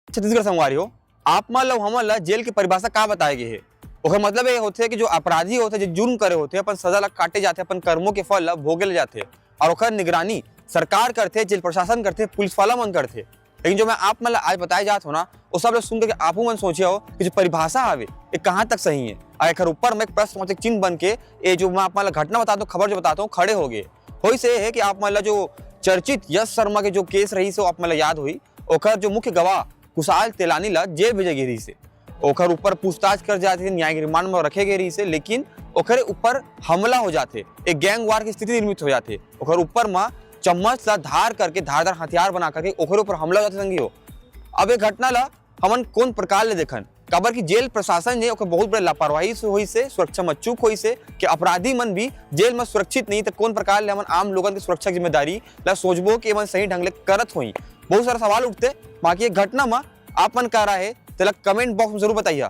छत्तीसगढ़ संगवारी हो, आप मन ला हमन ला जेल की परिभाषा का बताए गे हे। ओकर मतलब ये होथे कि जो अपराधी होथे, जो जुर्म करे होथे, अपन सजा ला काटे जाथे, अपन कर्मों के फल ला भोगे ले जाथे और ओकर निगरानी सरकार करथे, जेल प्रशासन करथे, पुलिस वाला मन करथे। लेकिन जो मैं आप मन ला आज बताए जात हो ना, वो सब ला सुन के आपू मन सोचे हो कि जो परिभाषा हवे ये कहाँ तक सही है। और एकर ऊपर में एक प्रश्न चिन्ह बन के ये जो मैं आप मन ला घटना बताता हूँ, खबर जो बताता हूँ, खड़े हो गए। होई से है कि आप मन ला जो चर्चित यश शर्मा के जो केस रही से आप मन ला याद हुई, ओकर जो मुख्य गवाह कुशाल तेलानी ला जेल भेजे गे रही से। ओकर ऊपर पूछताछ कर जाते, न्यायिक रिमांड में रखे गए रही से, लेकिन ओकरे ऊपर हमला हो जाते, एक गैंग वार की स्थिति निर्मित हो जाते। ओकर ऊपर में चम्मच ला धार करके, धारदार हथियार बना करके ओकरे ऊपर हमला हो जाते संगियो। अब ये घटना ला हमन कौन प्रकार ले देखन, काबर की जेल प्रशासन ने ओकर बहुत बड़े लापरवाही से होई से, सुरक्षा में चूक होई से कि अपराधी मन भी जेल में सुरक्षित नहीं, तो कौन प्रकार ले हमन आम लोगन की सुरक्षा जिम्मेदारी ला सोचबो कि मन सही ढंग ले करत होई। बहुत सारा सवाल उठते। बाकी ये घटना में आप मन का राय है तेला कमेंट बॉक्स में जरूर बताइए।